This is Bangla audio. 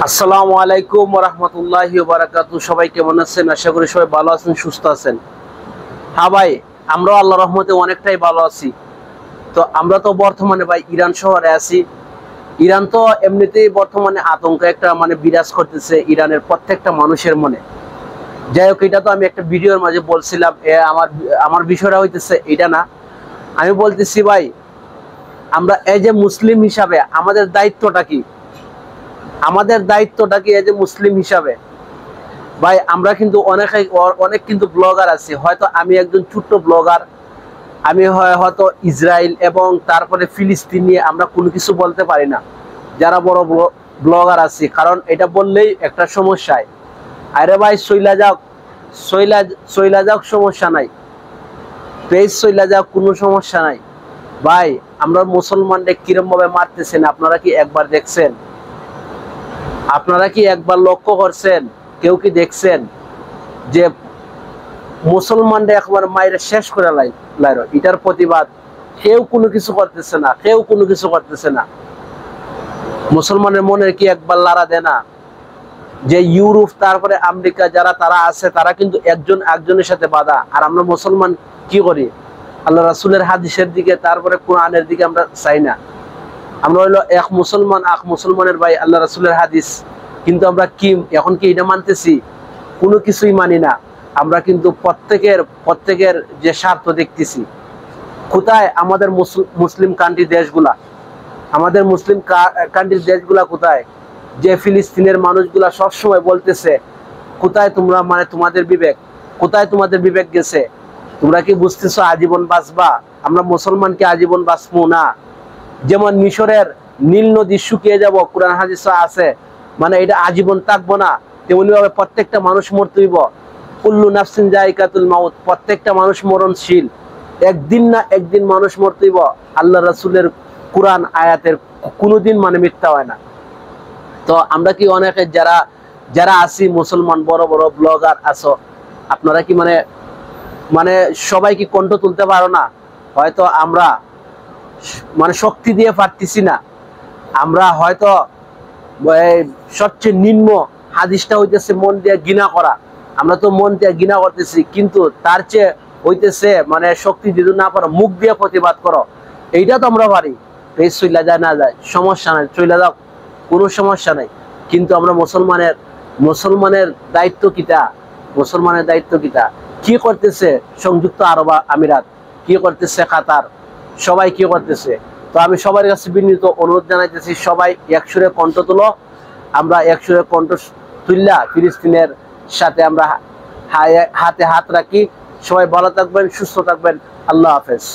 আসসালামু আলাইকুম ওয়া রাহমাতুল্লাহি ওয়া বারাকাতুহু। সবাই কেমন আছেন? আশা করি সবাই ভালো আছেন, সুস্থ আছেন। হ্যাঁ ভাই, আমরাও আল্লাহর রহমতে অনেকটাই ভালো আছি। তো আমরা তো বর্তমানে ভাই ইরান শহরে আছি। ইরান তো এমনিতেই বর্তমানে আতঙ্ক একটা বিরাজ করতেছে ইরানের প্রত্যেকটা মানুষের মনে। যাই হোক, এটা তো আমি একটা ভিডিওর মাঝে বলছিলাম। আমার আমার বিষয়টা হইতেছে এটা না। আমি বলতেছি ভাই, আমরা এই যে মুসলিম হিসাবে আমাদের দায়িত্বটা কি? আমাদের দায়িত্বটা কি এই যে মুসলিম হিসাবে? ভাই, আমরা কিন্তু অনেক কিন্তু ব্লগার আছি। হয়তো আমি একজন ছোট্ট ব্লগার। আমি হয়তো ইসরায়েল এবং তারপরে ফিলিস্তিন নিয়ে আমরা কোনো কিছু বলতে পারি না, যারা বড় ব্লগার আছি। কারণ এটা বললেই একটা সমস্যায়, আরে ভাই সইলা যাক, সইলা যাক, সমস্যা নাই। পেজ সইলা যাক, কোনো সমস্যা নাই। ভাই, আমরা মুসলমানদের কিরম ভাবে মারতেছেন আপনারা কি একবার দেখছেন? আপনারা কি একবার লক্ষ্য করছেন? কেউ কি দেখছেন যে মুসলমানরা একবার মায়ের শেষ করে লাইলো? এটার প্রতিবাদ কেউ কোনো কিছু করতেছে না, কেউ কোনো কিছু করতেছে না। মুসলমানের মনে কি একবার লাড়া দেয় না যে ইউরোপ তারপরে আমেরিকা যারা তারা আছে, তারা কিন্তু একজন একজনের সাথে বাধা। আর আমরা মুসলমান কি করি? আল্লাহ রাসূলের হাদিসের দিকে, তারপরে কোরআনের দিকে আমরা চাই না। আমরা হইলো এক মুসলমানের ভাই আল্লাহ রাসূলের হাদিস, কিন্তু আমরা কি এখন কি এটা মানতেছি? কোনো কিছুই মানি না। আমরা কিন্তু প্রত্যেকের যে স্বার্থ দেখতেছি। কোথায় আমাদের মুসলিম কান্ট্রি দেশগুলা? আমাদের মুসলিম কান্ট্রির দেশগুলা কোথায়? যে ফিলিস্তিনের মানুষগুলা সবসময় বলতেছে, কোথায় তোমরা, তোমাদের বিবেক কোথায়? তোমাদের বিবেক গেছে? তোমরা কি বুঝতেছো আজীবন বাঁচবা? আমরা মুসলমান কি আজীবন বাঁচবো না? যেমন মিশরের নীল নদী শুকিয়ে যাব, কোরআন হাদিসে আছে, এটা আজীবন থাকবো না। তেমনি ভাবে প্রত্যেকটা মানুষ মরতে হইব। কুল্লু নাফসিন যায়কাতুল মাউত, প্রত্যেকটা মানুষ মরণশীল। একদিন না একদিন মানুষ মরতে হইব। আল্লাহ রাসূলের কোরআন আয়াতের কোনোদিন মিথ্যা হয় না। তো আমরা কি অনেকে যারা যারা আছি মুসলমান, বড় বড় ব্লগার আছো, আপনারা কি সবাই কি কণ্ঠ তুলতে পারো না? হয়তো আমরা শক্তি দিয়ে পারতেছি না। আমরা হয়তো সবচেয়ে নিম্ন হাদিসটা হইতেছে মন দিয়ে ঘৃণা করা। আমরা তো মন দিয়ে ঘৃণা করতেছি, কিন্তু তার চেয়ে হইতেছে শক্তি দিতে না পারো, মুখ দিয়ে প্রতিবাদ করো। এইটা তো আমরা পারি। পেজ চইলা যায় না যায়, সমস্যা নাই, চইলা যাও, কোনো সমস্যা নাই। কিন্তু আমরা মুসলমানের দায়িত্ব কিটা? মুসলমানের দায়িত্ব কিটা? কি করতেছে সংযুক্ত আরব আমিরাত? কি করতেছে কাতার? সবাই কি করতেছে? তো আমি সবার কাছে বিনীত অনুরোধ জানাইতেছি, সবাই একসুরে কণ্ঠ তুলো। আমরা একসুরে কণ্ঠ তুললা ফিলিস্তিনের সাথে আমরা হাতে হাত রাখি। সবাই ভালো থাকবেন, সুস্থ থাকবেন। আল্লাহ হাফেজ।